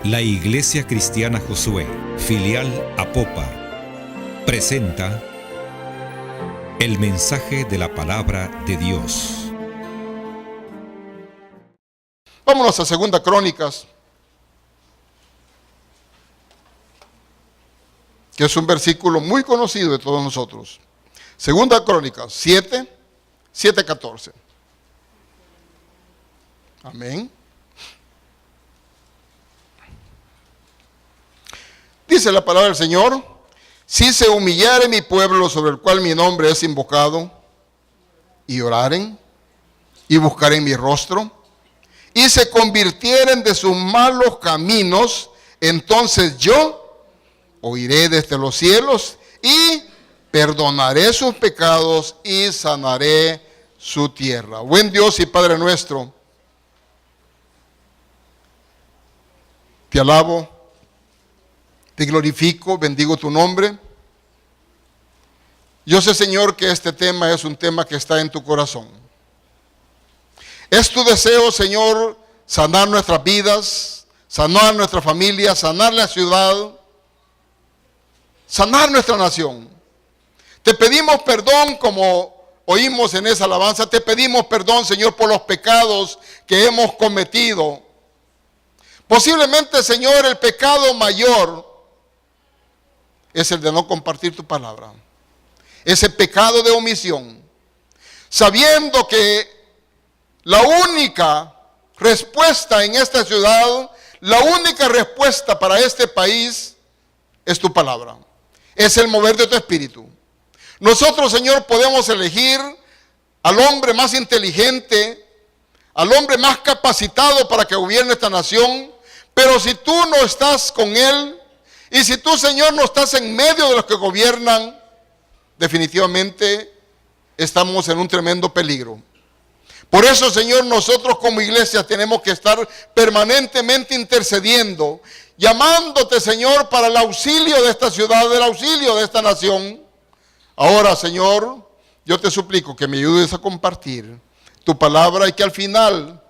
La Iglesia Cristiana Josué, filial Apopa, presenta el mensaje de la palabra de Dios. Vámonos a Segunda Crónicas, que es un versículo muy conocido de todos nosotros. Segunda Crónicas 7:14. Amén. Dice la palabra del Señor: si se humillare mi pueblo sobre el cual mi nombre es invocado, y oraren, y buscaren mi rostro, y se convirtieren de sus malos caminos, entonces yo oiré desde los cielos y perdonaré sus pecados y sanaré su tierra. Buen Dios y Padre nuestro, te alabo, te glorifico, bendigo tu nombre. Yo sé, Señor, que este tema es un tema que está en tu corazón. Es tu deseo, Señor, sanar nuestras vidas, sanar nuestra familia, sanar la ciudad, sanar nuestra nación. Te pedimos perdón, como oímos en esa alabanza. Te pedimos perdón, Señor, por los pecados que hemos cometido. Posiblemente, Señor, el pecado mayor es el de no compartir tu palabra. Ese pecado de omisión. Sabiendo que la única respuesta en esta ciudad, la única respuesta para este país es tu palabra. Es el mover de tu espíritu. Nosotros, Señor, podemos elegir al hombre más inteligente, al hombre más capacitado para que gobierne esta nación, pero si tú no estás con él, y si tú, Señor, no estás en medio de los que gobiernan, definitivamente estamos en un tremendo peligro. Por eso, Señor, nosotros como iglesia tenemos que estar permanentemente intercediendo, llamándote, Señor, para el auxilio de esta ciudad, el auxilio de esta nación. Ahora, Señor, yo te suplico que me ayudes a compartir tu palabra y que al final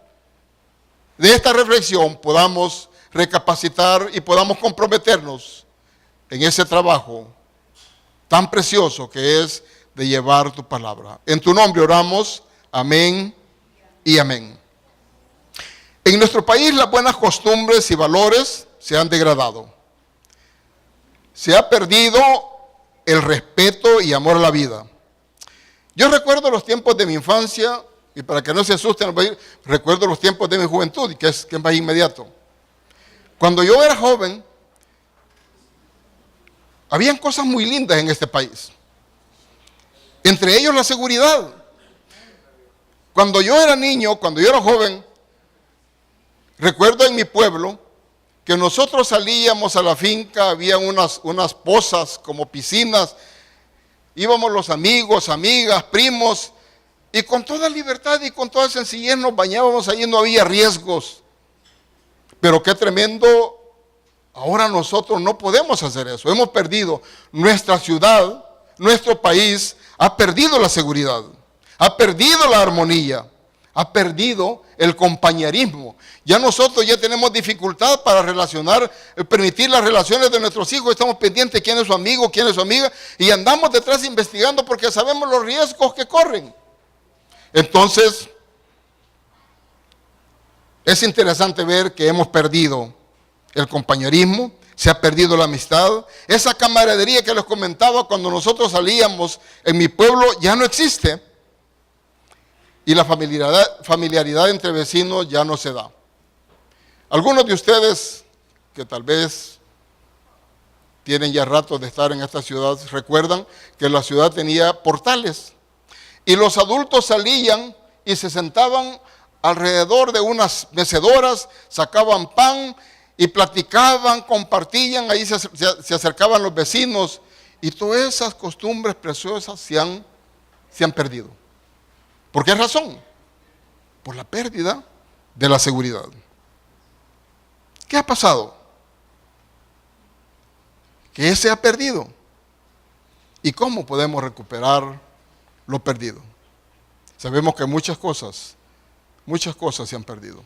de esta reflexión podamos recapacitar y podamos comprometernos en ese trabajo tan precioso que es de llevar tu palabra. En tu nombre oramos, amén y amén. En nuestro país las buenas costumbres y valores se han degradado. Se ha perdido el respeto y amor a la vida. Yo recuerdo los tiempos de mi infancia, y para que no se asusten, recuerdo los tiempos de mi juventud, que es más inmediato. Cuando yo era joven, habían cosas muy lindas en este país. Entre ellos la seguridad. Cuando yo era niño, cuando yo era joven, recuerdo en mi pueblo que nosotros salíamos a la finca, había unas pozas como piscinas, íbamos los amigos, amigas, primos, y con toda libertad y con toda sencillez nos bañábamos allí, no había riesgos. Pero qué tremendo, ahora nosotros no podemos hacer eso. Hemos perdido nuestra ciudad, nuestro país ha perdido la seguridad, ha perdido la armonía, ha perdido el compañerismo. Ya nosotros ya tenemos dificultad para relacionar, permitir las relaciones de nuestros hijos. Estamos pendientes de quién es su amigo, quién es su amiga, y andamos detrás investigando porque sabemos los riesgos que corren. Entonces, es interesante ver que hemos perdido el compañerismo, se ha perdido la amistad. Esa camaradería que les comentaba cuando nosotros salíamos en mi pueblo ya no existe. Y la familiaridad entre vecinos ya no se da. Algunos de ustedes que tal vez tienen ya rato de estar en esta ciudad recuerdan que la ciudad tenía portales. Y los adultos salían y se sentaban alrededor de unas mecedoras, sacaban pan y platicaban, compartían, ahí se acercaban los vecinos, y todas esas costumbres preciosas se han perdido. ¿Por qué razón? Por la pérdida de la seguridad. ¿Qué ha pasado? ¿Qué se ha perdido? ¿Y cómo podemos recuperar lo perdido? Sabemos que muchas cosas se han perdido.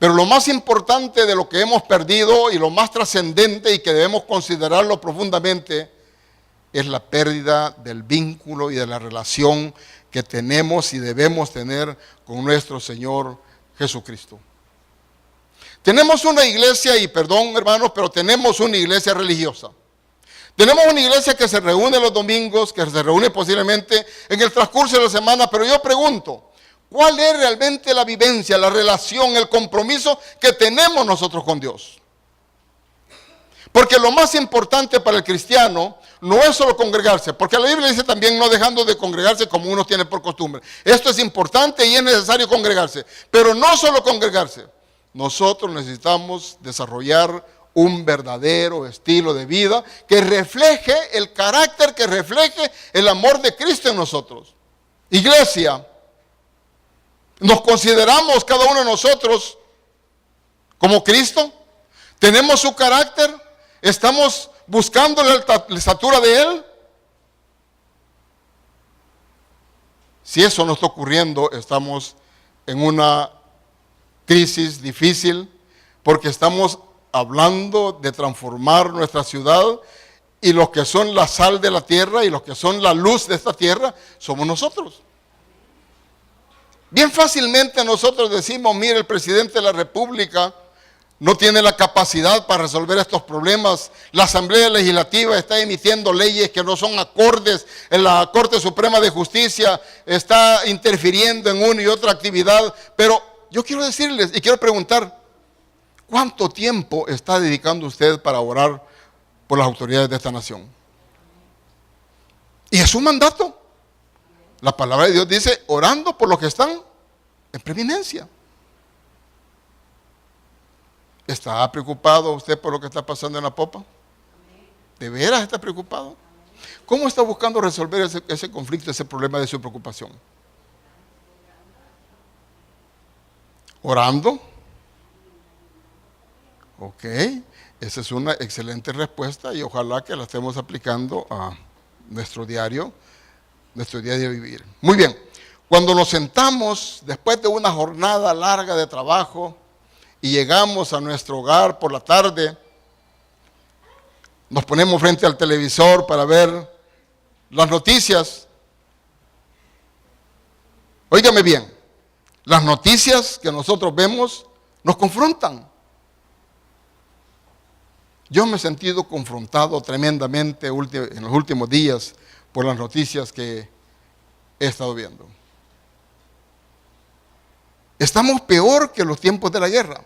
Pero lo más importante de lo que hemos perdido y lo más trascendente y que debemos considerarlo profundamente es la pérdida del vínculo y de la relación que tenemos y debemos tener con nuestro Señor Jesucristo. Tenemos una iglesia, y perdón hermanos, pero tenemos una iglesia religiosa. Tenemos una iglesia que se reúne los domingos, que se reúne posiblemente en el transcurso de la semana, pero yo pregunto, ¿cuál es realmente la vivencia, la relación, el compromiso que tenemos nosotros con Dios? Porque lo más importante para el cristiano no es solo congregarse, porque la Biblia dice también no dejando de congregarse como uno tiene por costumbre. Esto es importante y es necesario congregarse, pero no solo congregarse. Nosotros necesitamos desarrollar un verdadero estilo de vida que refleje el carácter, que refleje el amor de Cristo en nosotros. Iglesia, ¿nos consideramos cada uno de nosotros como Cristo? ¿Tenemos su carácter? ¿Estamos buscando la estatura de Él? Si eso no está ocurriendo, estamos en una crisis difícil, porque estamos hablando de transformar nuestra ciudad, y los que son la sal de la tierra y los que son la luz de esta tierra somos nosotros. Bien fácilmente nosotros decimos, mire, el presidente de la República no tiene la capacidad para resolver estos problemas. La Asamblea Legislativa está emitiendo leyes que no son acordes. En la Corte Suprema de Justicia está interfiriendo en una y otra actividad. Pero yo quiero decirles y quiero preguntar, ¿cuánto tiempo está dedicando usted para orar por las autoridades de esta nación? Y es un mandato. La palabra de Dios dice, orando por los que están en preeminencia. ¿Está preocupado usted por lo que está pasando en la popa? ¿De veras está preocupado? ¿Cómo está buscando resolver ese conflicto, ese problema de su preocupación? ¿Orando? Ok, esa es una excelente respuesta y ojalá que la estemos aplicando a nuestro día de vivir. Muy bien, cuando nos sentamos después de una jornada larga de trabajo y llegamos a nuestro hogar por la tarde, nos ponemos frente al televisor para ver las noticias. Óigame bien, las noticias que nosotros vemos nos confrontan. Yo me he sentido confrontado tremendamente en los últimos días por las noticias que he estado viendo. Estamos peor que los tiempos de la guerra.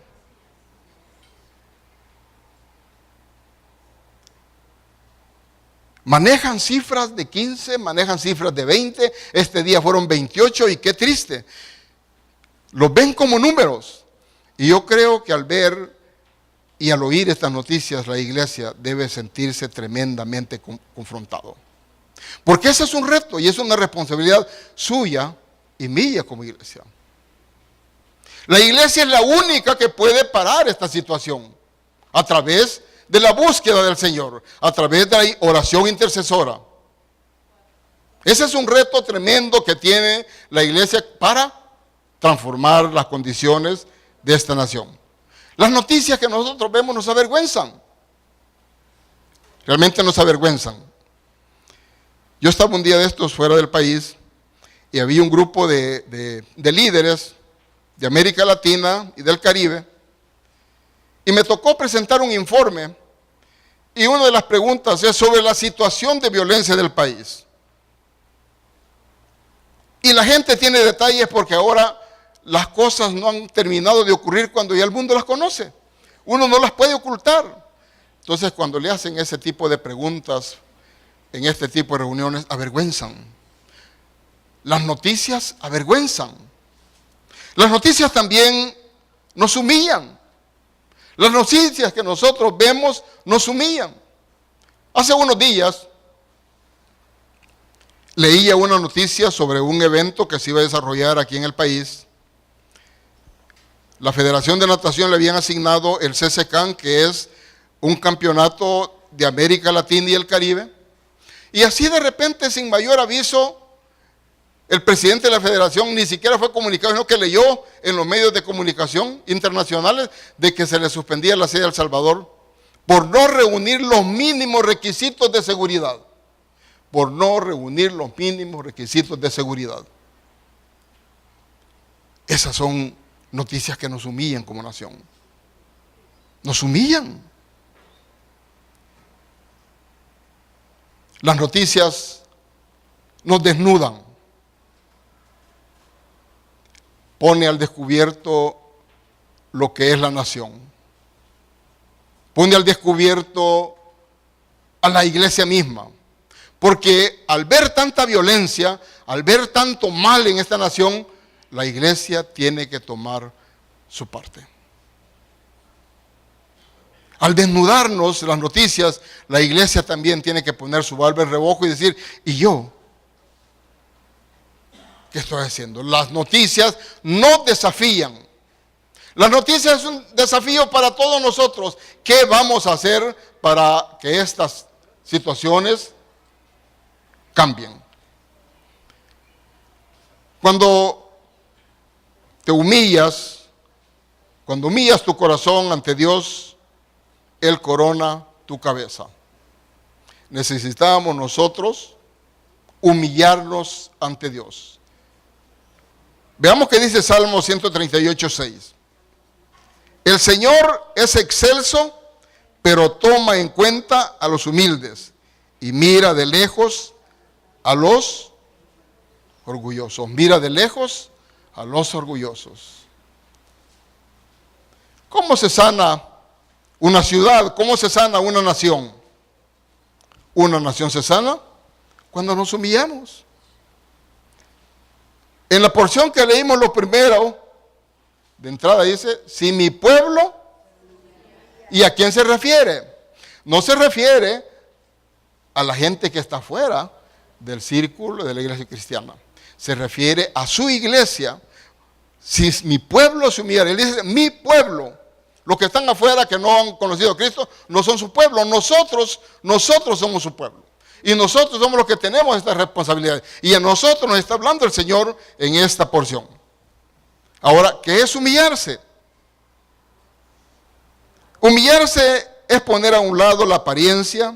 Manejan cifras de 15, manejan cifras de 20, este día fueron 28 y qué triste. Los ven como números. Y yo creo que al ver y al oír estas noticias, la iglesia debe sentirse tremendamente confrontado. Porque ese es un reto y es una responsabilidad suya y mía como iglesia. La iglesia es la única que puede parar esta situación a través de la búsqueda del Señor, a través de la oración intercesora. Ese es un reto tremendo que tiene la iglesia para transformar las condiciones de esta nación. Las noticias que nosotros vemos nos avergüenzan. Realmente nos avergüenzan. Yo estaba un día de estos fuera del país y había un grupo de líderes de América Latina y del Caribe y me tocó presentar un informe y una de las preguntas es sobre la situación de violencia del país. Y la gente tiene detalles porque ahora las cosas no han terminado de ocurrir cuando ya el mundo las conoce. Uno no las puede ocultar. Entonces, cuando le hacen ese tipo de preguntas en este tipo de reuniones, avergüenzan. Las noticias avergüenzan. Las noticias también nos humillan. Las noticias que nosotros vemos nos humillan. Hace unos días leía una noticia sobre un evento que se iba a desarrollar aquí en el país. La Federación de Natación le habían asignado el CCCAN, que es un campeonato de América Latina y el Caribe. Y así de repente, sin mayor aviso, El presidente de la federación ni siquiera fue comunicado, sino que leyó en los medios de comunicación internacionales de que se le suspendía la sede de El Salvador por no reunir los mínimos requisitos de seguridad. Por no reunir los mínimos requisitos de seguridad. Esas son noticias que nos humillan como nación. Nos humillan. Las noticias nos desnudan. Pone al descubierto lo que es la nación. Pone al descubierto a la iglesia misma. Porque al ver tanta violencia, al ver tanto mal en esta nación, la iglesia tiene que tomar su parte. Al desnudarnos las noticias, la iglesia también tiene que poner su barba en reojo y decir, ¿y yo qué estoy haciendo? Las noticias nos desafían. Las noticias es un desafío para todos nosotros. ¿Qué vamos a hacer para que estas situaciones cambien? Cuando te humillas, cuando humillas tu corazón ante Dios, Él corona tu cabeza. Necesitamos nosotros humillarnos ante Dios. Veamos qué dice Salmo 138:6. El Señor es excelso, pero toma en cuenta a los humildes y mira de lejos a los orgullosos. Mira de lejos a los orgullosos. ¿Cómo se sana una ciudad? ¿Cómo se sana una nación? Una nación se sana cuando nos humillamos. En la porción que leímos lo primero, de entrada dice, si mi pueblo, ¿y a quién se refiere? No se refiere a la gente que está fuera del círculo de la iglesia cristiana. Se refiere a su iglesia. Si mi pueblo se humillara, él dice, mi pueblo. Los que están afuera, que no han conocido a Cristo, no son su pueblo. Nosotros somos su pueblo. Y nosotros somos los que tenemos esta responsabilidad. Y a nosotros nos está hablando el Señor en esta porción. Ahora, ¿qué es humillarse? Humillarse es poner a un lado la apariencia,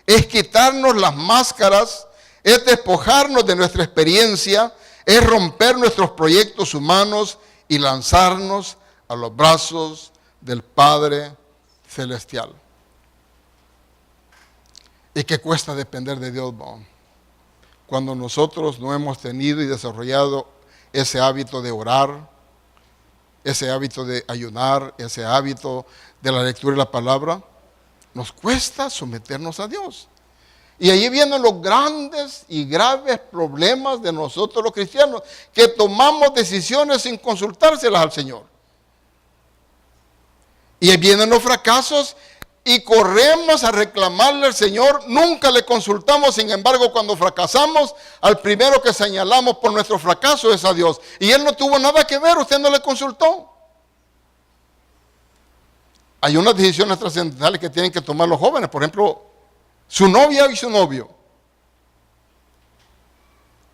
es quitarnos las máscaras, es despojarnos de nuestra experiencia, es romper nuestros proyectos humanos y lanzarnos a los brazos del Padre Celestial. ¿Y qué cuesta depender de Dios? Cuando nosotros no hemos tenido y desarrollado ese hábito de orar, ese hábito de ayunar, ese hábito de la lectura de la palabra, nos cuesta someternos a Dios. Y ahí vienen los grandes y graves problemas de nosotros los cristianos, que tomamos decisiones sin consultárselas al Señor. Y ahí vienen los fracasos y corremos a reclamarle al Señor, nunca le consultamos, sin embargo cuando fracasamos, al primero que señalamos por nuestro fracaso es a Dios. Y Él no tuvo nada que ver, usted no le consultó. Hay unas decisiones trascendentales que tienen que tomar los jóvenes, por ejemplo, su novia y su novio.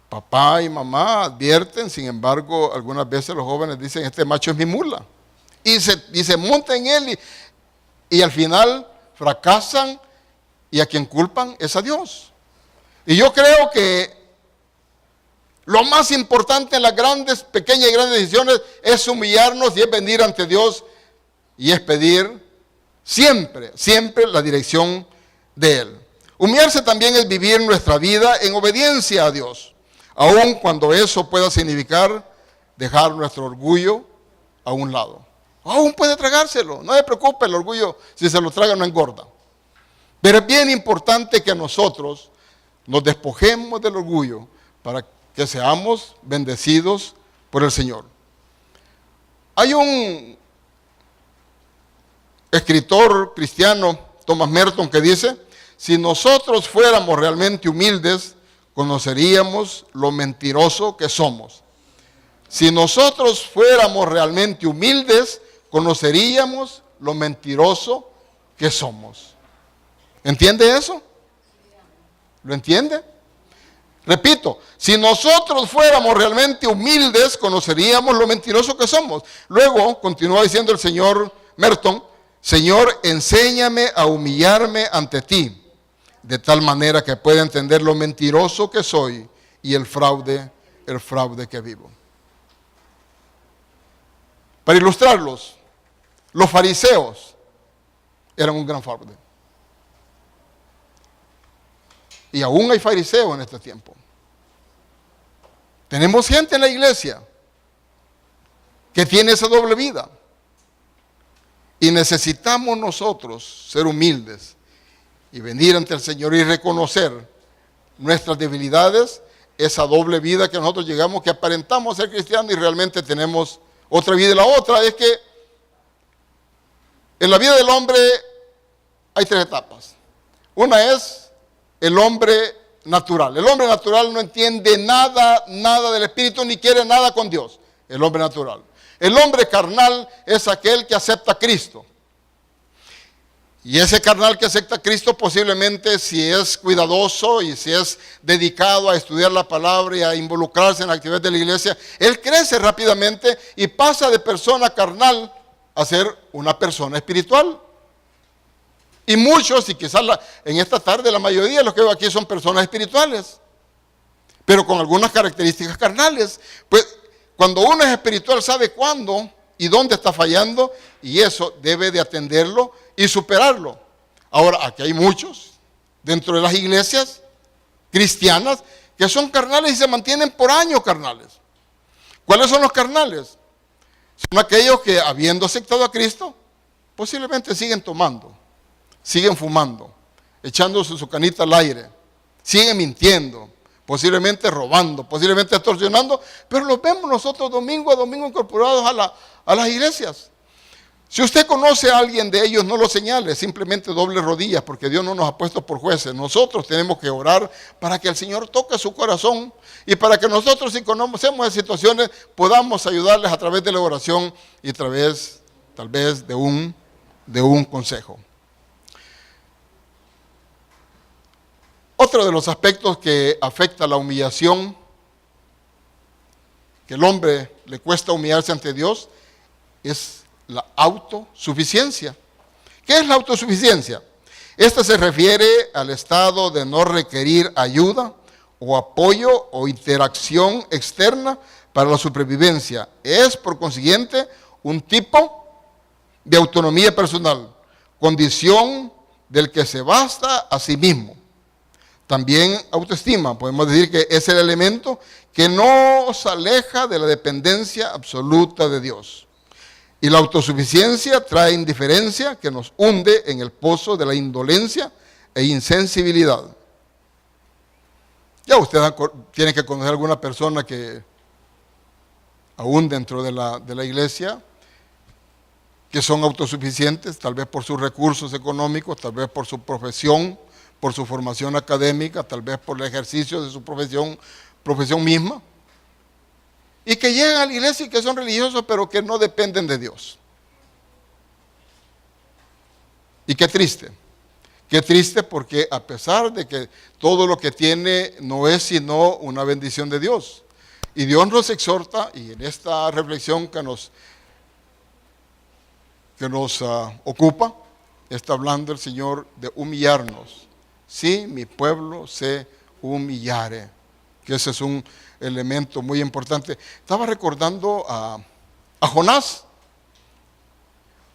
Papá y mamá advierten, sin embargo, algunas veces los jóvenes dicen, este macho es mi mula. Y se monta en él y al final fracasan y a quien culpan es a Dios. Y yo creo que lo más importante en las pequeñas y grandes decisiones es humillarnos y es venir ante Dios y es pedir siempre la dirección de Él. Humillarse también es vivir nuestra vida en obediencia a Dios, aun cuando eso pueda significar dejar nuestro orgullo a un lado. Aún puede tragárselo, no se preocupe, el orgullo, si se lo traga no engorda. Pero es bien importante que nosotros nos despojemos del orgullo para que seamos bendecidos por el Señor. Hay un escritor cristiano, Thomas Merton, que dice, si nosotros fuéramos realmente humildes, conoceríamos lo mentiroso que somos. Si nosotros fuéramos realmente humildes, conoceríamos lo mentiroso que somos. ¿Entiende eso? ¿Lo entiende? Repito, si nosotros fuéramos realmente humildes, conoceríamos lo mentiroso que somos. Luego, continúa diciendo el señor Merton, Señor, enséñame a humillarme ante ti, de tal manera que pueda entender lo mentiroso que soy y el fraude que vivo. Para ilustrarlos, los fariseos eran un gran fraude. Y aún hay fariseos en este tiempo. Tenemos gente en la iglesia que tiene esa doble vida. Y necesitamos nosotros ser humildes y venir ante el Señor y reconocer nuestras debilidades, esa doble vida que nosotros llegamos, que aparentamos ser cristianos y realmente tenemos otra vida. Y la otra es que en la vida del hombre hay tres etapas. Una es el hombre natural. El hombre natural no entiende nada del Espíritu ni quiere nada con Dios. El hombre natural. El hombre carnal es aquel que acepta a Cristo. Y ese carnal que acepta a Cristo posiblemente, si es cuidadoso y si es dedicado a estudiar la palabra y a involucrarse en la actividad de la iglesia, él crece rápidamente y pasa de persona carnal a ser una persona espiritual. Y muchos, y quizás en esta tarde la mayoría de los que veo aquí son personas espirituales, pero con algunas características carnales. Pues cuando uno es espiritual sabe cuándo y dónde está fallando, y eso debe de atenderlo y superarlo. Ahora, aquí hay muchos dentro de las iglesias cristianas que son carnales y se mantienen por años carnales. ¿Cuáles son los carnales? Son aquellos que, habiendo aceptado a Cristo, posiblemente siguen tomando, siguen fumando, echándose su canita al aire, siguen mintiendo, posiblemente robando, posiblemente extorsionando, pero los vemos nosotros domingo a domingo incorporados a las iglesias. Si usted conoce a alguien de ellos, no lo señale, simplemente doble rodillas, porque Dios no nos ha puesto por jueces. Nosotros tenemos que orar para que el Señor toque su corazón y para que nosotros, si conocemos de situaciones, podamos ayudarles a través de la oración y a través, tal vez, de un consejo. Otro de los aspectos que afecta la humillación, que el hombre le cuesta humillarse ante Dios, es la autosuficiencia. ¿Qué es la autosuficiencia? Esta se refiere al estado de no requerir ayuda o apoyo o interacción externa para la supervivencia. Es, por consiguiente, un tipo de autonomía personal, condición del que se basta a sí mismo. También autoestima, podemos decir que es el elemento que nos aleja de la dependencia absoluta de Dios. Y la autosuficiencia trae indiferencia que nos hunde en el pozo de la indolencia e insensibilidad. Ya usted tiene que conocer a alguna persona que aún dentro de la iglesia, que son autosuficientes, tal vez por sus recursos económicos, tal vez por su profesión, por su formación académica, tal vez por el ejercicio de su profesión misma, y que llegan a la iglesia y que son religiosos, pero que no dependen de Dios. Y qué triste porque a pesar de que todo lo que tiene no es sino una bendición de Dios. Y Dios nos exhorta, y en esta reflexión que nos ocupa, está hablando el Señor de humillarnos. Si mi pueblo se humillare, que ese es un elemento muy importante. Estaba recordando a Jonás.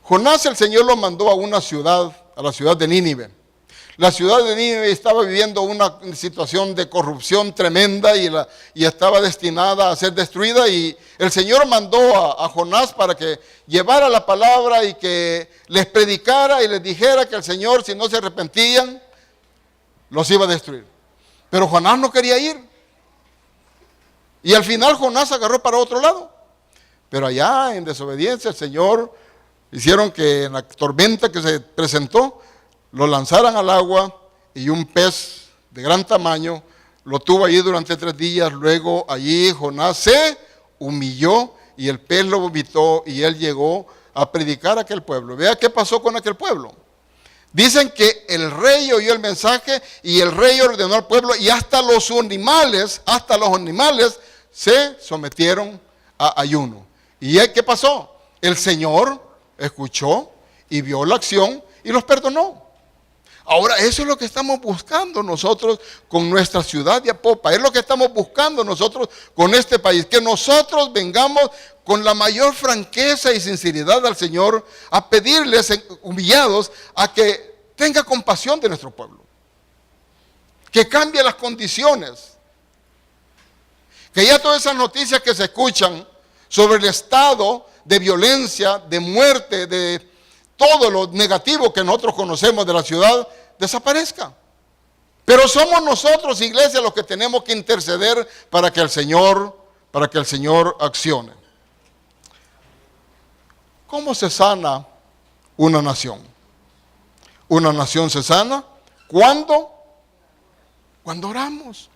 Jonás, el Señor lo mandó a una ciudad, a la ciudad de Nínive. La ciudad de Nínive estaba viviendo una situación de corrupción tremenda y estaba destinada a ser destruida, y el Señor mandó a Jonás para que llevara la palabra y que les predicara y les dijera que el Señor, si no se arrepentían, los iba a destruir. Pero Jonás no quería ir. Y al final Jonás agarró para otro lado. Pero allá en desobediencia el Señor hicieron que en la tormenta que se presentó lo lanzaran al agua, y un pez de gran tamaño lo tuvo allí durante 3 días. Luego allí Jonás se humilló y el pez lo vomitó y él llegó a predicar a aquel pueblo. Vea qué pasó con aquel pueblo. Dicen que el rey oyó el mensaje y el rey ordenó al pueblo y hasta los animales se sometieron a ayuno. ¿Y qué pasó? El Señor escuchó y vio la acción y los perdonó. Ahora, eso es lo que estamos buscando nosotros con nuestra ciudad de Apopa. Es lo que estamos buscando nosotros con este país. Que nosotros vengamos con la mayor franqueza y sinceridad al Señor a pedirles, humillados, a que tenga compasión de nuestro pueblo. Que cambie las condiciones. Que ya todas esas noticias que se escuchan sobre el estado de violencia, de muerte, de todo lo negativo que nosotros conocemos de la ciudad, desaparezca. Pero somos nosotros, iglesia, los que tenemos que interceder para que el Señor accione. ¿Cómo se sana una nación? Una nación se sana cuando oramos.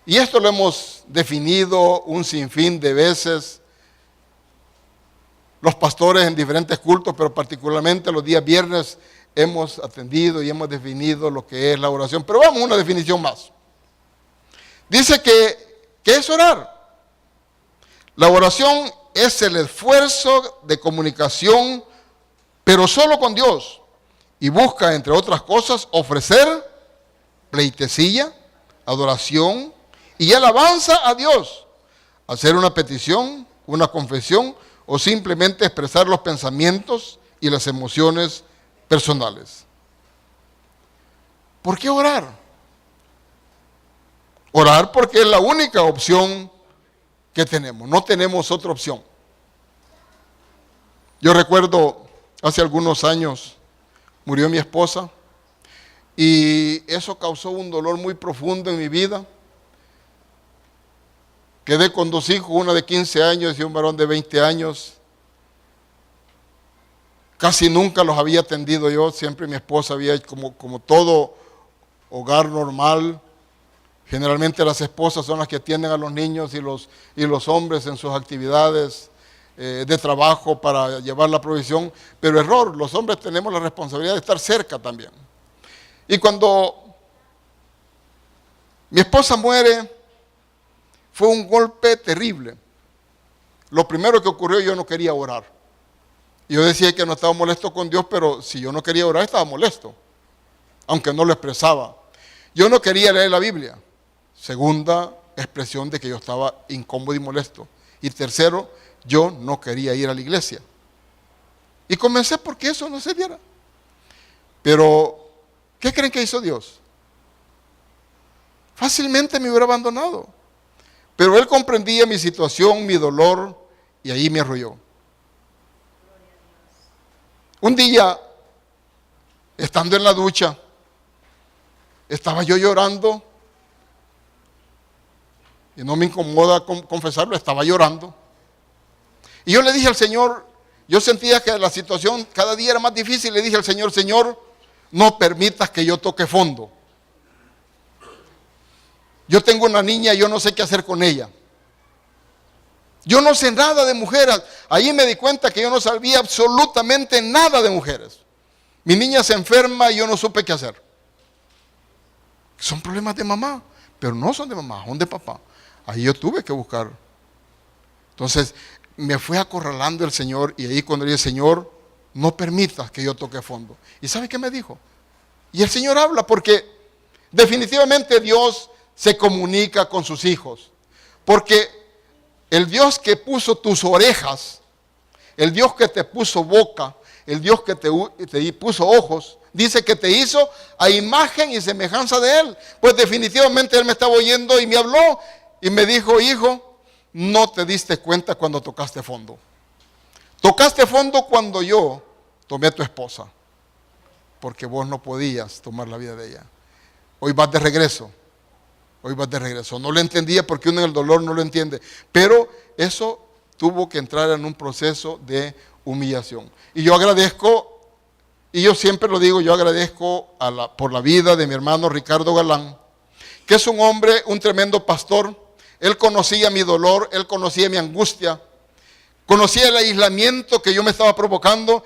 Y esto lo hemos definido un sinfín de veces los pastores en diferentes cultos, pero particularmente los días viernes hemos atendido y hemos definido lo que es la oración. Pero vamos a una definición más. Dice que es orar. La oración es el esfuerzo de comunicación, pero solo con Dios. Y busca, entre otras cosas, ofrecer pleitesía, adoración y alabanza a Dios. Hacer una petición, una confesión o simplemente expresar los pensamientos y las emociones personales. ¿Por qué orar? Orar porque es la única opción que tenemos. No tenemos otra opción. Yo recuerdo hace algunos años murió mi esposa y eso causó un dolor muy profundo en mi vida. Quedé con 2 hijos, una de 15 años y un varón de 20 años. Casi nunca los había atendido yo, siempre mi esposa había, como todo hogar normal, generalmente las esposas son las que atienden a los niños y los hombres en sus actividades de trabajo para llevar la provisión. Pero error, los hombres tenemos la responsabilidad de estar cerca también. Y cuando mi esposa muere, fue un golpe terrible. Lo primero que ocurrió, yo no quería orar. Yo decía que no estaba molesto con Dios, pero si yo no quería orar, estaba molesto, aunque no lo expresaba. Yo no quería leer la Biblia. Segunda expresión de que yo estaba incómodo y molesto. Y tercero, yo no quería ir a la iglesia. Y comencé porque eso no se diera. Pero, ¿qué creen que hizo Dios? Fácilmente me hubiera abandonado. Pero Él comprendía mi situación, mi dolor, y ahí me arrolló. Un día, estando en la ducha, estaba yo llorando, y no me incomoda confesarlo, estaba llorando. Y yo le dije al Señor, yo sentía que la situación cada día era más difícil, le dije al Señor, Señor, no permitas que yo toque fondo. Yo tengo una niña y yo no sé qué hacer con ella. Yo no sé nada de mujeres. Ahí me di cuenta que yo no sabía absolutamente nada de mujeres. Mi niña se enferma y yo no supe qué hacer. Son problemas de mamá, pero no son de mamá, son de papá. Ahí yo tuve que buscar. Entonces me fue acorralando el Señor y ahí cuando le dije, Señor, no permitas que yo toque fondo. ¿Y sabe qué me dijo? Y el Señor habla porque definitivamente Dios se comunica con sus hijos. Porque el Dios que puso tus orejas, el Dios que te puso boca, el Dios que te puso ojos, dice que te hizo a imagen y semejanza de Él. Pues definitivamente Él me estaba oyendo y me habló y me dijo, hijo, no te diste cuenta cuando tocaste fondo. Tocaste fondo cuando yo tomé a tu esposa, porque vos no podías tomar la vida de ella. Hoy vas de regreso. Hoy vas de regreso. No lo entendía porque uno en el dolor no lo entiende. Pero eso tuvo que entrar en un proceso de humillación. Y yo agradezco, y yo siempre lo digo, yo agradezco por la vida de mi hermano Ricardo Galán, que es un hombre, un tremendo pastor. Él conocía mi dolor, él conocía mi angustia. Conocía el aislamiento que yo me estaba provocando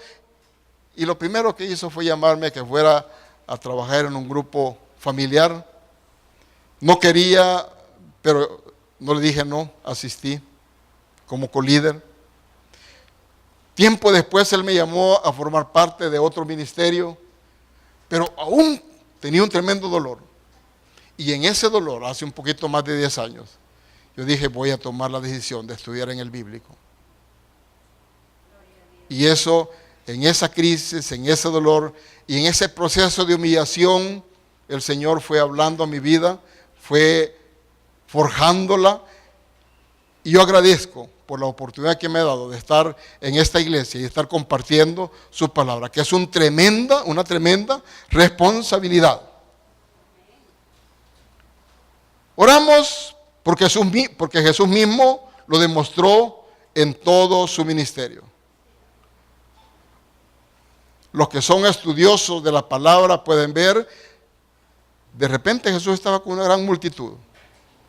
y lo primero que hizo fue llamarme a que fuera a trabajar en un grupo familiar. No quería, pero no le dije no, asistí como colíder. Tiempo después él me llamó a formar parte de otro ministerio, pero aún tenía un tremendo dolor. Y en ese dolor, hace un poquito más de 10 años, yo dije, voy a tomar la decisión de estudiar en el bíblico. Y eso, en esa crisis, en ese dolor y en ese proceso de humillación, el Señor fue hablando a mi vida, fue forjándola. Y yo agradezco por la oportunidad que me ha dado de estar en esta iglesia y estar compartiendo su palabra, que es una tremenda responsabilidad. Oramos porque Jesús mismo lo demostró en todo su ministerio. Los que son estudiosos de la palabra pueden ver, de repente Jesús estaba con una gran multitud,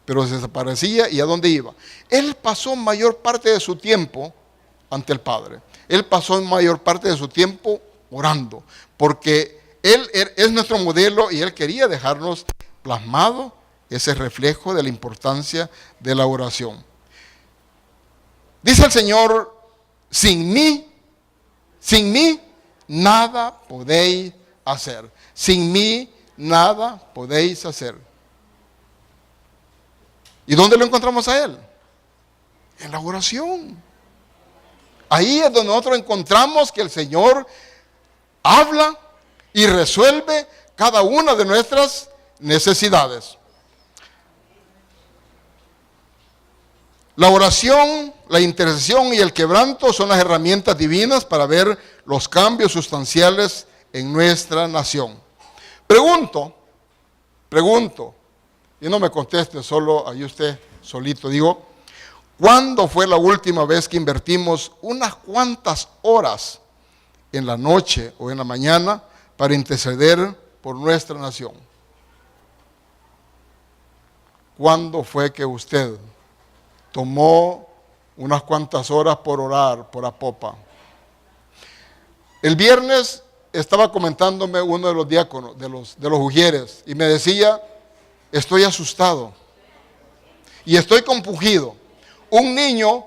pero se desaparecía y ¿a dónde iba? Él pasó mayor parte de su tiempo ante el Padre. Él pasó mayor parte de su tiempo orando, porque Él es nuestro modelo y Él quería dejarnos plasmado ese reflejo de la importancia de la oración. Dice el Señor, sin mí, nada podéis hacer. Sin mí, nada podéis hacer. ¿Y dónde lo encontramos a Él? En la oración. Ahí es donde nosotros encontramos que el Señor habla y resuelve cada una de nuestras necesidades. La oración, la intercesión y el quebranto son las herramientas divinas para ver los cambios sustanciales en nuestra nación. Pregunto, y no me conteste solo ahí usted solito, digo, ¿cuándo fue la última vez que invertimos unas cuantas horas en la noche o en la mañana para interceder por nuestra nación? ¿Cuándo fue que usted tomó unas cuantas horas por orar por Apopa? El viernes estaba comentándome uno de los diáconos, de los ujieres, y me decía, estoy asustado y estoy compungido. Un niño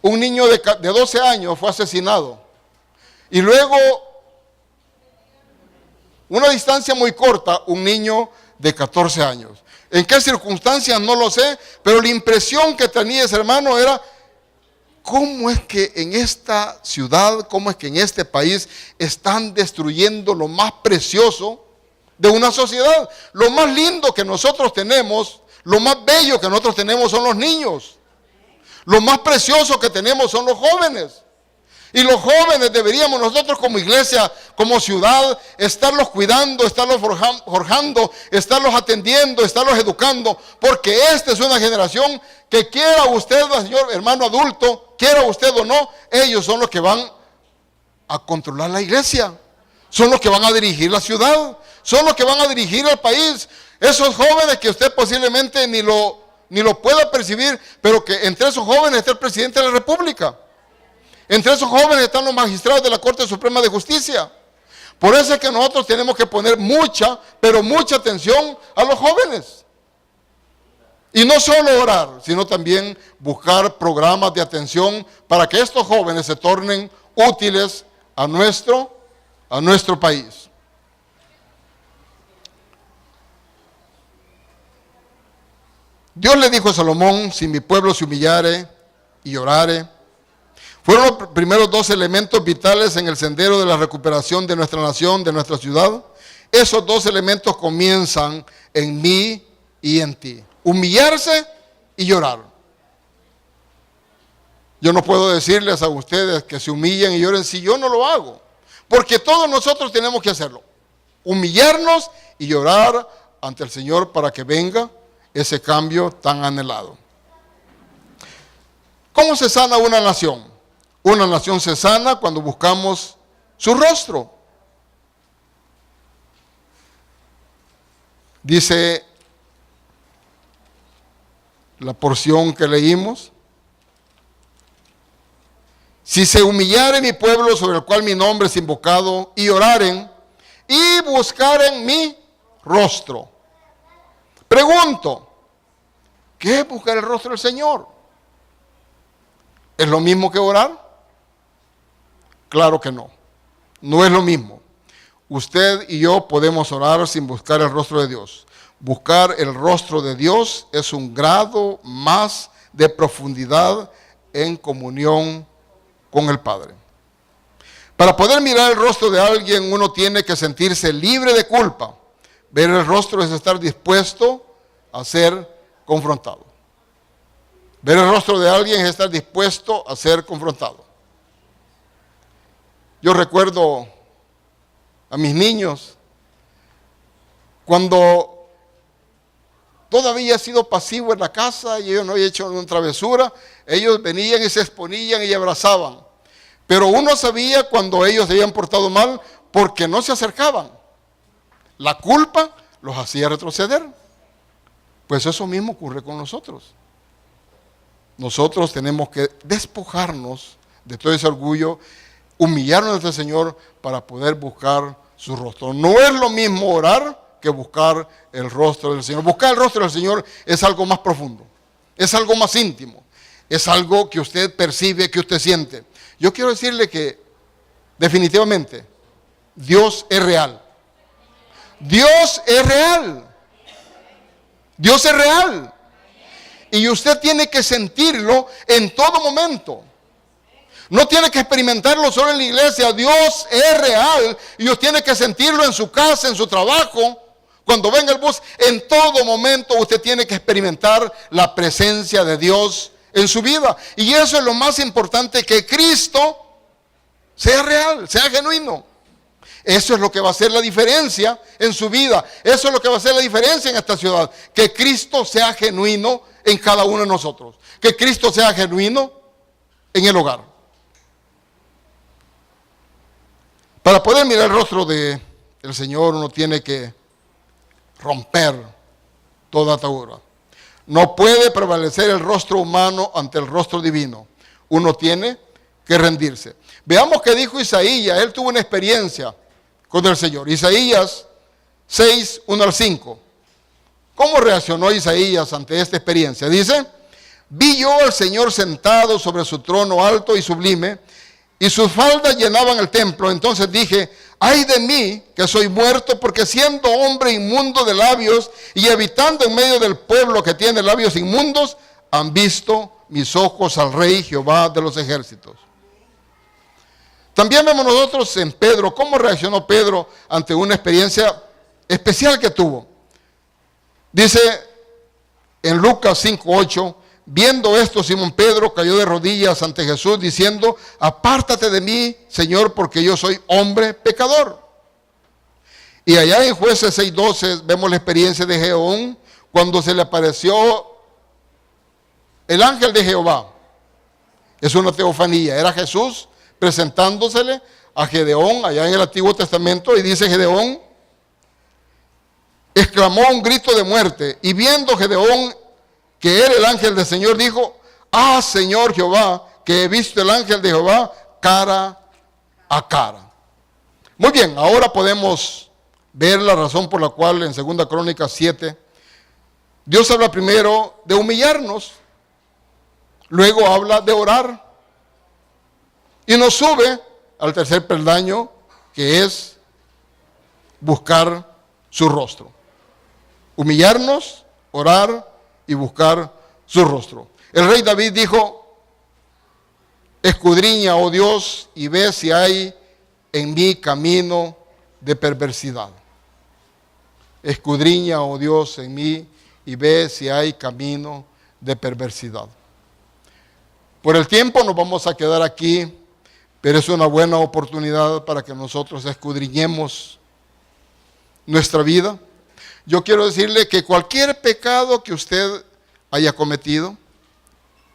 de 12 años fue asesinado. Y luego, una distancia muy corta, un niño de 14 años. ¿En qué circunstancias? No lo sé, pero la impresión que tenía ese hermano era, ¿cómo es que en esta ciudad, cómo es que en este país están destruyendo lo más precioso de una sociedad? Lo más lindo que nosotros tenemos, lo más bello que nosotros tenemos son los niños. Lo más precioso que tenemos son los jóvenes. Y los jóvenes deberíamos nosotros como iglesia, como ciudad, estarlos cuidando, estarlos forjando, estarlos atendiendo, estarlos educando, porque esta es una generación que quiera usted, señor hermano adulto, quiera usted o no, ellos son los que van a controlar la iglesia, son los que van a dirigir la ciudad, son los que van a dirigir el país. Esos jóvenes que usted posiblemente ni lo pueda percibir, pero que entre esos jóvenes está el presidente de la República. Entre esos jóvenes están los magistrados de la Corte Suprema de Justicia. Por eso es que nosotros tenemos que poner mucha, pero mucha atención a los jóvenes. Y no solo orar, sino también buscar programas de atención para que estos jóvenes se tornen útiles a nuestro país. Dios le dijo a Salomón, si mi pueblo se humillare y orare. Fueron los primeros dos elementos vitales en el sendero de la recuperación de nuestra nación, de nuestra ciudad. Esos dos elementos comienzan en mí y en ti. Humillarse y llorar. Yo no puedo decirles a ustedes que se humillen y lloren si yo no lo hago. Porque todos nosotros tenemos que hacerlo. Humillarnos y llorar ante el Señor para que venga ese cambio tan anhelado. ¿Cómo se sana una nación? Una nación se sana cuando buscamos su rostro. Dice la porción que leímos, si se humillare mi pueblo sobre el cual mi nombre es invocado, y oraren, y buscaren mi rostro. Pregunto, ¿qué es buscar el rostro del Señor? ¿Es lo mismo que orar? Claro que no. No es lo mismo. Usted y yo podemos orar sin buscar el rostro de Dios. Buscar el rostro de Dios es un grado más de profundidad en comunión con el Padre. Para poder mirar el rostro de alguien, uno tiene que sentirse libre de culpa. Ver el rostro es estar dispuesto a ser confrontado. Ver el rostro de alguien es estar dispuesto a ser confrontado. Yo recuerdo a mis niños, cuando todavía he sido pasivo en la casa y ellos no habían hecho una travesura, ellos venían y se exponían y abrazaban. Pero uno sabía cuando ellos se habían portado mal porque no se acercaban. La culpa los hacía retroceder. Pues eso mismo ocurre con nosotros. Nosotros tenemos que despojarnos de todo ese orgullo, humillarnos ante el Señor para poder buscar su rostro. No es lo mismo orar que buscar el rostro del Señor. Buscar el rostro del Señor es algo más profundo, es algo más íntimo, es algo que usted percibe, que usted siente. Yo quiero decirle que definitivamente Dios es real. Dios es real. Dios es real. Y usted tiene que sentirlo en todo momento. No tiene que experimentarlo solo en la iglesia. Dios es real y usted tiene que sentirlo en su casa, en su trabajo. Cuando venga el bus, en todo momento usted tiene que experimentar la presencia de Dios en su vida. Y eso es lo más importante, que Cristo sea real, sea genuino. Eso es lo que va a hacer la diferencia en su vida. Eso es lo que va a hacer la diferencia en esta ciudad. Que Cristo sea genuino en cada uno de nosotros. Que Cristo sea genuino en el hogar. Para poder mirar el rostro del Señor, uno tiene que romper toda atadura. No puede prevalecer el rostro humano ante el rostro divino. Uno tiene que rendirse. Veamos qué dijo Isaías. Él tuvo una experiencia con el Señor. Isaías 6, 1 al 5. ¿Cómo reaccionó Isaías ante esta experiencia? Dice: vi yo al Señor sentado sobre su trono alto y sublime, y sus faldas llenaban el templo. Entonces dije: ay de mí, que soy muerto, porque siendo hombre inmundo de labios y habitando en medio del pueblo que tiene labios inmundos, han visto mis ojos al Rey Jehová de los ejércitos. También vemos nosotros en Pedro, cómo reaccionó Pedro ante una experiencia especial que tuvo. Dice en Lucas 5:8, viendo esto, Simón Pedro cayó de rodillas ante Jesús diciendo: apártate de mí, Señor, porque yo soy hombre pecador. Y allá en Jueces 6:12 vemos la experiencia de Gedeón cuando se le apareció el ángel de Jehová. Es una teofanía, era Jesús presentándosele a Gedeón allá en el Antiguo Testamento, y dice Gedeón, exclamó un grito de muerte, y viendo Gedeón que era el ángel del Señor, dijo: ah, Señor Jehová, que he visto el ángel de Jehová cara a cara. Muy bien, ahora podemos ver la razón por la cual en 2 Crónicas 7, Dios habla primero de humillarnos, luego habla de orar, y nos sube al tercer peldaño, que es buscar su rostro. Humillarnos, orar y buscar su rostro. El rey David dijo: escudriña, oh Dios, y ve si hay en mí camino de perversidad. Escudriña, oh Dios, en mí y ve si hay camino de perversidad. Por el tiempo nos vamos a quedar aquí, pero es una buena oportunidad para que nosotros escudriñemos nuestra vida. Yo quiero decirle que cualquier pecado que usted haya cometido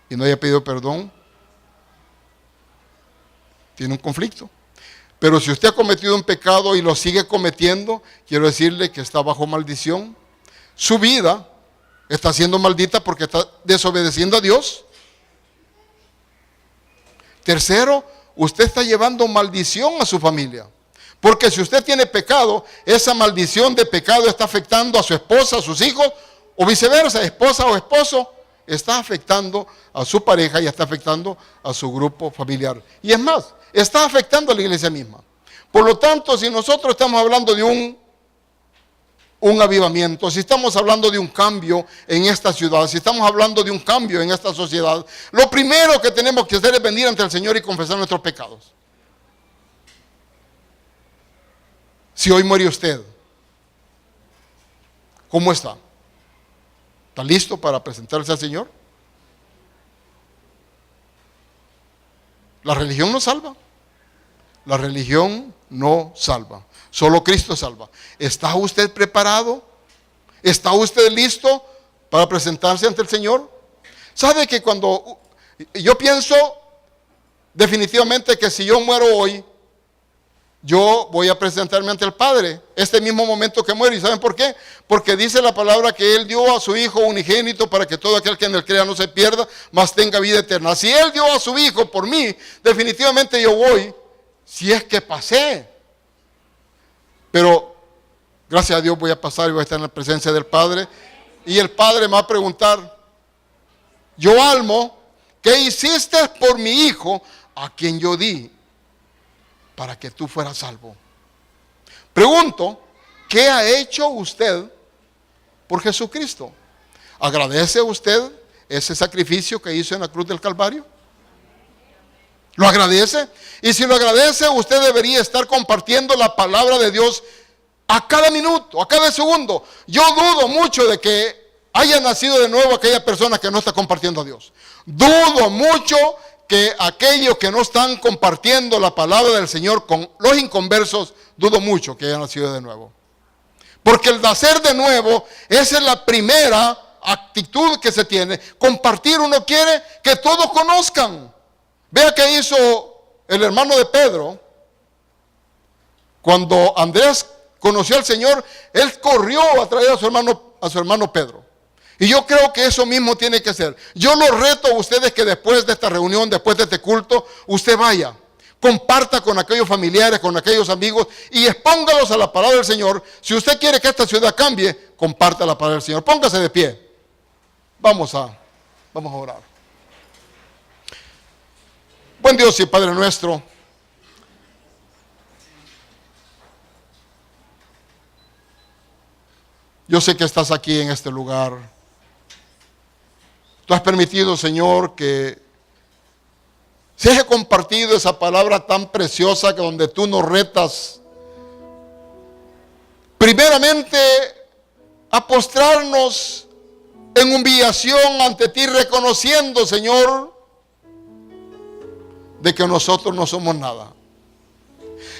y no haya pedido perdón, tiene un conflicto. Pero si usted ha cometido un pecado y lo sigue cometiendo, quiero decirle que está bajo maldición. Su vida está siendo maldita porque está desobedeciendo a Dios. Tercero, usted está llevando maldición a su familia. Porque si usted tiene pecado, esa maldición de pecado está afectando a su esposa, a sus hijos, o viceversa, esposa o esposo, está afectando a su pareja y está afectando a su grupo familiar. Y es más, está afectando a la iglesia misma. Por lo tanto, si nosotros estamos hablando de un avivamiento, si estamos hablando de un cambio en esta ciudad, si estamos hablando de un cambio en esta sociedad, lo primero que tenemos que hacer es venir ante el Señor y confesar nuestros pecados. Si hoy muere usted, ¿cómo está? ¿Está listo para presentarse al Señor? La religión no salva. La religión no salva. Solo Cristo salva. ¿Está usted preparado? ¿Está usted listo para presentarse ante el Señor? ¿Sabe que cuando yo pienso definitivamente que si yo muero hoy, yo voy a presentarme ante el Padre, este mismo momento que muero? ¿Y saben por qué? Porque dice la palabra que Él dio a su Hijo unigénito para que todo aquel que en Él crea no se pierda, mas tenga vida eterna. Si Él dio a su Hijo por mí, definitivamente yo voy, si es que pasé. Pero gracias a Dios voy a pasar y voy a estar en la presencia del Padre. Y el Padre me va a preguntar: yo, Almo, ¿qué hiciste por mi Hijo a quien yo di para que tú fueras salvo? Pregunto, ¿qué ha hecho usted por Jesucristo? ¿Agradece usted ese sacrificio que hizo en la cruz del Calvario? ¿Lo agradece? Y si lo agradece, usted debería estar compartiendo la palabra de Dios a cada minuto, a cada segundo. Yo dudo mucho de que haya nacido de nuevo aquella persona que no está compartiendo a Dios. Dudo mucho que aquellos que no están compartiendo la palabra del Señor con los inconversos, dudo mucho que hayan nacido de nuevo. Porque el nacer de nuevo, esa es la primera actitud que se tiene. Compartir, uno quiere que todos conozcan. Vea qué hizo el hermano de Pedro. Cuando Andrés conoció al Señor, él corrió a traer a su hermano Pedro. Y yo creo que eso mismo tiene que ser. Yo los reto a ustedes que después de esta reunión, después de este culto, usted vaya, comparta con aquellos familiares, con aquellos amigos y expóngalos a la palabra del Señor. Si usted quiere que esta ciudad cambie, comparta la palabra del Señor. Póngase de pie. Vamos a orar. Buen Dios y Padre nuestro, yo sé que estás aquí en este lugar. Tú has permitido, Señor, que se haya compartido esa palabra tan preciosa que donde tú nos retas, primeramente, a postrarnos en humillación ante ti, reconociendo, Señor, de que nosotros no somos nada.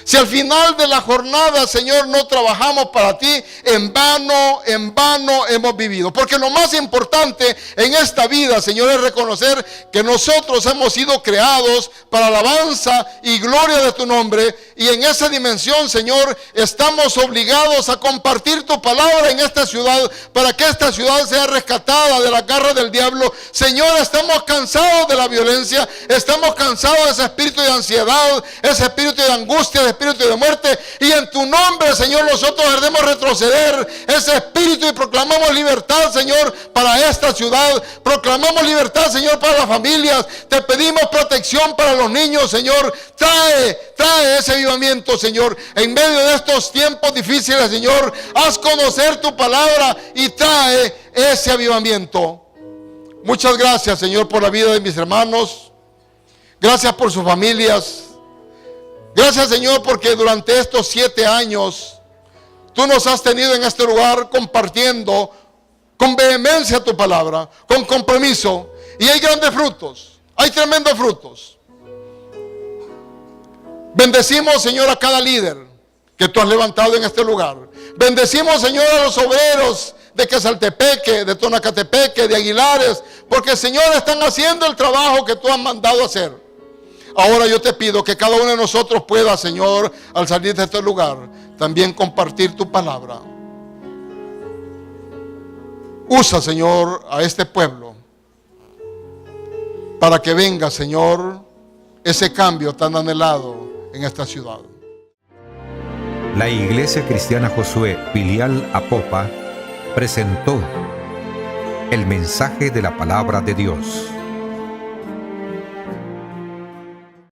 Si al final de la jornada, Señor, no trabajamos para ti, en vano hemos vivido. Porque lo más importante en esta vida, Señor, es reconocer que nosotros hemos sido creados para alabanza y gloria de tu nombre. Y en esa dimensión, Señor, estamos obligados a compartir tu palabra en esta ciudad, para que esta ciudad sea rescatada de la garra del diablo. Señor, estamos cansados de la violencia, estamos cansados de ese espíritu de ansiedad, ese espíritu de angustia, de espíritu de muerte, y en tu nombre, Señor, nosotros debemos retroceder ese espíritu y proclamamos libertad, Señor, para esta ciudad. Proclamamos libertad, Señor, para las familias. Te pedimos protección para los niños, Señor. Trae ese avivamiento, Señor, en medio de estos tiempos difíciles, Señor. Haz conocer tu palabra y trae ese avivamiento. Muchas gracias, Señor, por la vida de mis hermanos. Gracias por sus familias. Gracias, Señor, porque durante estos 7 años tú nos has tenido en este lugar compartiendo con vehemencia tu palabra, con compromiso. Y hay grandes frutos, hay tremendos frutos. Bendecimos, Señor, a cada líder que tú has levantado en este lugar. Bendecimos, Señor, a los obreros de Quesaltepeque, de Tonacatepeque, de Aguilares, porque, Señor, están haciendo el trabajo que tú has mandado hacer. Ahora yo te pido que cada uno de nosotros pueda, Señor, al salir de este lugar, también compartir tu palabra. Usa, Señor, a este pueblo para que venga, Señor, ese cambio tan anhelado en esta ciudad. La Iglesia Cristiana Josué, filial Apopa, presentó el mensaje de la palabra de Dios.